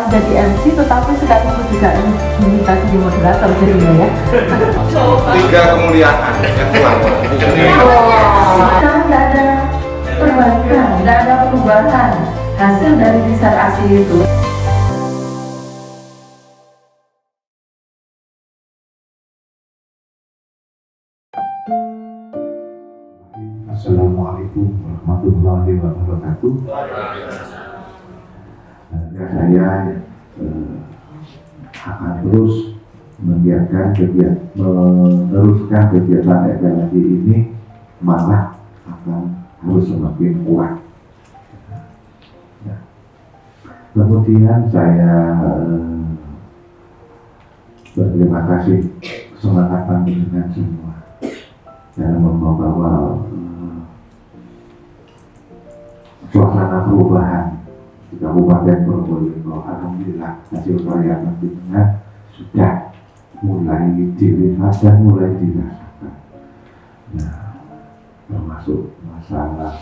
menjadi MC tetapi sekaligus juga diminta jadi moderator jadinya ya. Tiga kemuliaan yang selama. Karena nggak ada perbaikan, nggak ada perubahan hasil dari besar asli itu. Assalamualaikum warahmatullahi wabarakatuh. Saya akan terus meneruskan kegiatan FLNG ini, malah akan harus semakin kuat. Kemudian saya berterima kasih semangat panjenengan semua dalam membawa suasana perubahan di Kabupaten Probolinggo. Alhamdulillah hasil karya panjenengan sudah mulai dilihat dan mulai dirasakan. Nah, termasuk masalah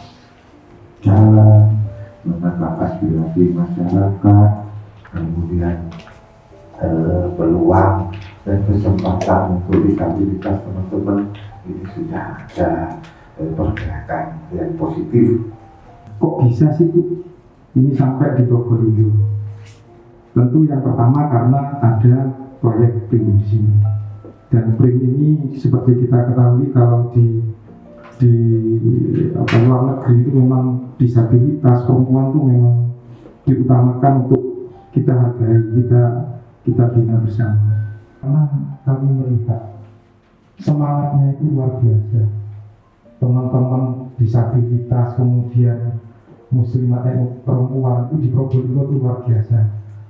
jalan, menangkap aspirasi masyarakat, kemudian peluang dan kesempatan untuk disabilitas teman-teman, ini sudah ada pergerakan yang positif. Kok bisa sih Bu ini sampai di Probolinggo? Tentu yang pertama karena ada proyek PRIM di sini. Dan PRIM ini seperti kita ketahui kalau di luar negeri itu memang disabilitas perempuan itu memang diutamakan untuk kita hargai, kita bina bersama. Karena kami melihat semangatnya itu luar biasa. Teman-teman disabilitas kemudian muslimat dan perempuan itu di Probolinggo itu luar biasa.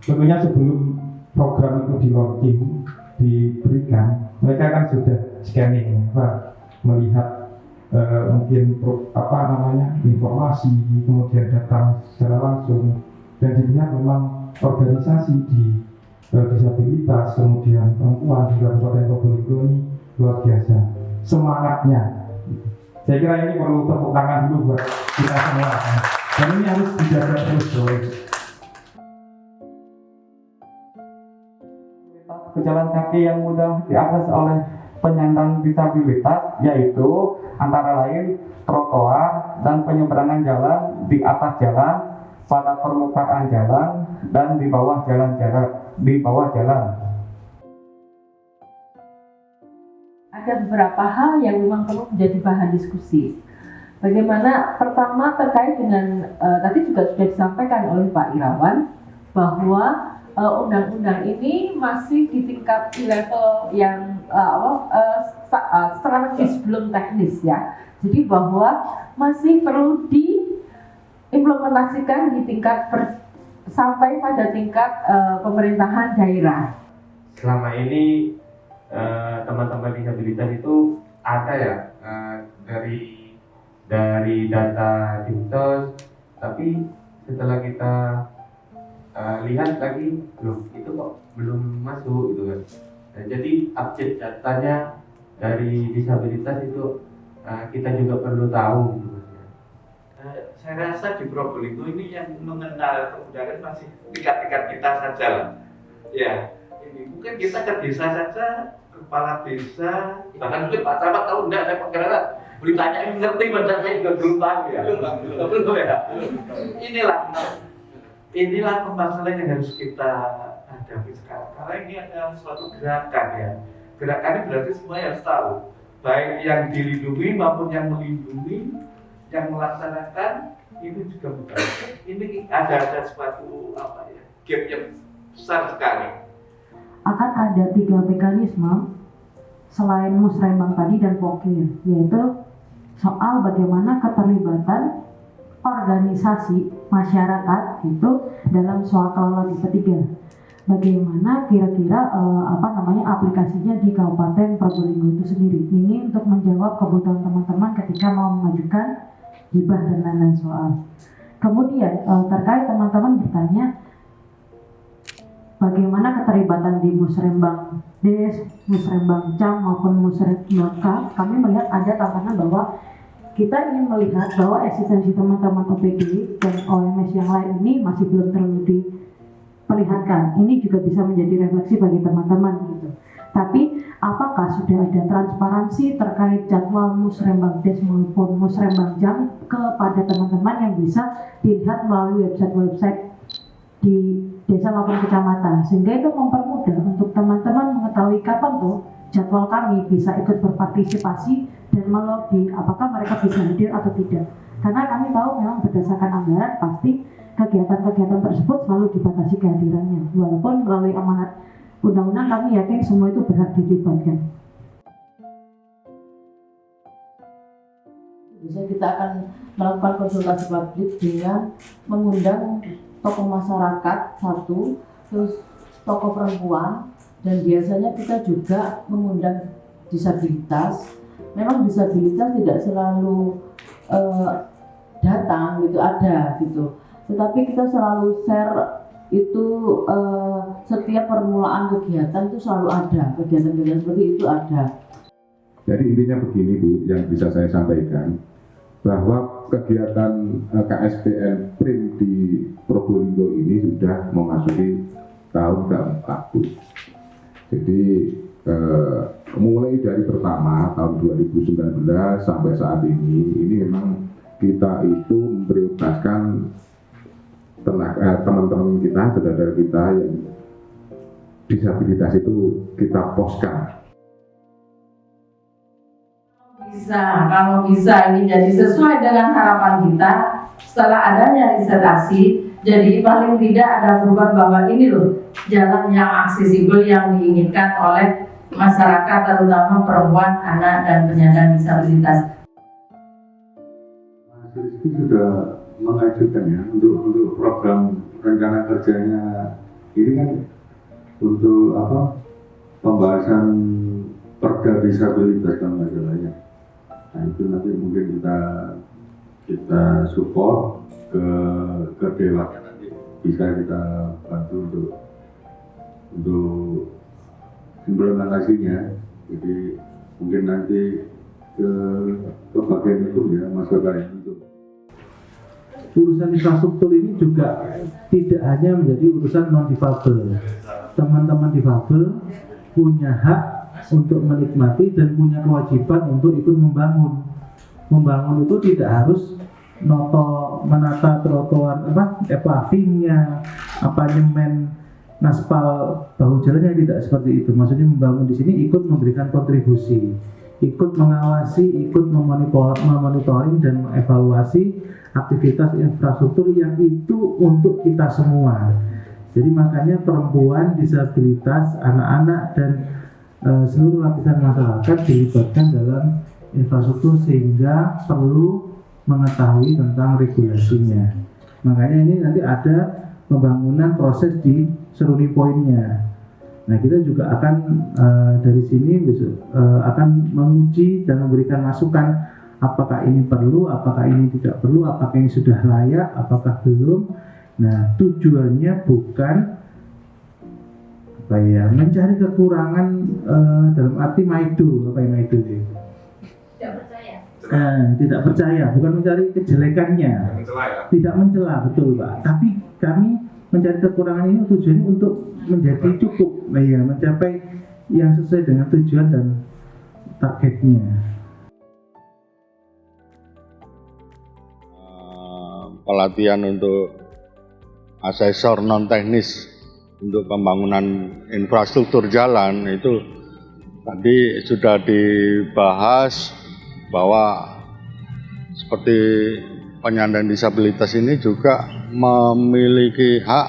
Tentunya sebelum program itu diberikan, mereka kan sudah scanning, melihat mungkin informasi, kemudian datang secara langsung, dan dilihat memang organisasi di disabilitas kemudian perempuan di Kabupaten Probolinggo ini luar biasa semangatnya. Saya kira ini perlu tepuk tangan dulu buat kita semua, dan ini harus dijaga terus. Pejalan kaki yang mudah diakses oleh penyandang disabilitas yaitu antara lain trotoar dan penyeberangan jalan di atas jalan, pada permukaan jalan, dan di bawah jalan. Ada beberapa hal yang memang perlu menjadi bahan diskusi. Bagaimana pertama terkait dengan tadi juga sudah disampaikan oleh Pak Irawan bahwa undang-undang ini masih di tingkat level yang strategis belum teknis ya. Jadi bahwa masih perlu diimplementasikan di tingkat sampai pada tingkat pemerintahan daerah. Selama ini teman-teman disabilitas itu ada ya dari data Dinsos, tapi setelah kita lihat lagi itu kok belum masuk gitu kan. Nah, jadi update datanya dari disabilitas itu kita juga perlu tahu gitu. Saya rasa di Probolinggo ini yang mengenal kemudahan masih tingkat-tingkat kita saja lah. Ya, ini mungkin kita ke desa saja, kepala desa, bahkan mungkin Pak Camat tahu enggak, saya perkirakan boleh tanya ini ngerti, padahal saya juga belum tahu ya. Belum ya. Inilah permasalahan yang harus kita hadapi sekarang. Karena ini adalah suatu gerakan ya. Gerakan ini berarti semua harus tahu, baik yang dilindungi maupun yang melindungi, yang melaksanakan ini juga bukan. Ini ada suatu gap yang besar sekali. Akan ada 3 mekanisme selain musrembang tadi dan pokir, yaitu soal bagaimana keterlibatan organisasi masyarakat itu dalam suatu lagi ketiga. Bagaimana kira-kira aplikasinya di Kabupaten Probolinggo itu sendiri. Ini untuk menjawab kebutuhan teman-teman ketika mau mengajukan hibah dan lain-lain soal. Kemudian terkait teman-teman bertanya bagaimana keterlibatan di Musrembang Des, Musrembang Cam maupun Musrembang K. Kami melihat ada tantangan bahwa kita ingin melihat bahwa eksistensi teman-teman OPD dan OMS yang lain ini masih belum terlalu perlihatkan. Ini juga bisa menjadi refleksi bagi teman-teman gitu. Tapi apakah sudah ada transparansi terkait jadwal Musrembang Des maupun Musrembang Jam kepada teman-teman yang bisa dilihat melalui website-website di desa maupun kecamatan, sehingga itu mempermudah untuk teman-teman mengetahui kapan tuh jadwal kami bisa ikut berpartisipasi dan melobi apakah mereka bisa hadir atau tidak. Karena kami tahu memang berdasarkan anggaran pasti kegiatan-kegiatan tersebut selalu dibatasi kehadirannya, walaupun melalui amanat undang-undang kami yakin semua itu berhak dilibatkan. Biasanya kita akan melakukan konsultasi publik dengan mengundang tokoh masyarakat satu, terus tokoh perempuan, dan biasanya kita juga mengundang disabilitas. Memang disabilitas tidak selalu datang gitu, ada gitu. Tetapi kita selalu share itu setiap permulaan kegiatan itu selalu ada, kegiatan-kegiatan seperti itu ada. Jadi intinya begini Bu, yang bisa saya sampaikan, bahwa kegiatan KSPN PRIM di Probolinggo ini sudah memasuki tahun keempat Bu. Jadi mulai dari pertama tahun 2019 sampai saat ini memang kita itu memprioritaskan teman-teman kita, saudara kita yang disabilitas itu kita poskan. Kalau bisa ini jadi sesuai dengan harapan kita setelah adanya risetasi, jadi paling tidak ada perubahan bahwa ini loh jalan yang aksesibel yang diinginkan oleh masyarakat, terutama perempuan, anak, dan penyandang disabilitas. Mas Rizky sudah mengajukan ya untuk program rencana kerjanya ini kan untuk pembahasan perda disabilitas kalau nggak salah ya. Nah itu nanti mungkin kita support ke Dewan, nanti bisa kita bantu untuk implementasinya. Jadi mungkin nanti ke bagian itu ya, masuk bagian itu. Urusan infrastruktur ini juga tidak hanya menjadi urusan non-difabel. Teman-teman difabel punya hak untuk menikmati dan punya kewajiban untuk ikut membangun. Membangun itu tidak harus menata trotoar, pavingnya, nyemen, naspal bahu jalannya, tidak seperti itu. Maksudnya membangun di sini ikut memberikan kontribusi, ikut mengawasi, ikut memonitoring dan mengevaluasi aktivitas infrastruktur yang itu untuk kita semua. Jadi makanya perempuan, disabilitas, anak-anak dan seluruh lapisan masyarakat dilibatkan dalam infrastruktur sehingga perlu mengetahui tentang regulasinya. Makanya ini nanti ada pembangunan proses di Seruni Pointnya. Nah kita juga akan dari sini akan menguji dan memberikan masukan apakah ini perlu, apakah ini tidak perlu, apakah ini sudah layak, apakah belum. Nah tujuannya bukan mencari kekurangan dalam arti maidu, maidu itu? Tidak percaya, bukan mencari kejelekannya, tidak mencela, betul Pak. Tapi kami mencari kekurangan ini tujuannya untuk menjadi cukup, mencapai yang sesuai dengan tujuan dan targetnya. Pelatihan untuk asesor non teknis untuk pembangunan infrastruktur jalan itu tadi sudah dibahas bahwa seperti penyandang disabilitas ini juga memiliki hak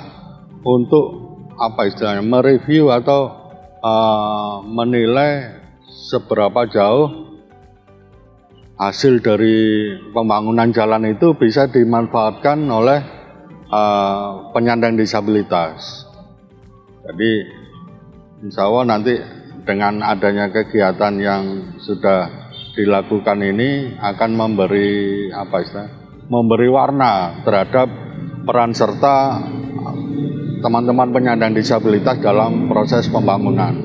untuk mereview atau menilai seberapa jauh hasil dari pembangunan jalan itu bisa dimanfaatkan oleh penyandang disabilitas. Jadi insya Allah nanti dengan adanya kegiatan yang sudah dilakukan ini akan memberi warna terhadap peran serta teman-teman penyandang disabilitas dalam proses pembangunan.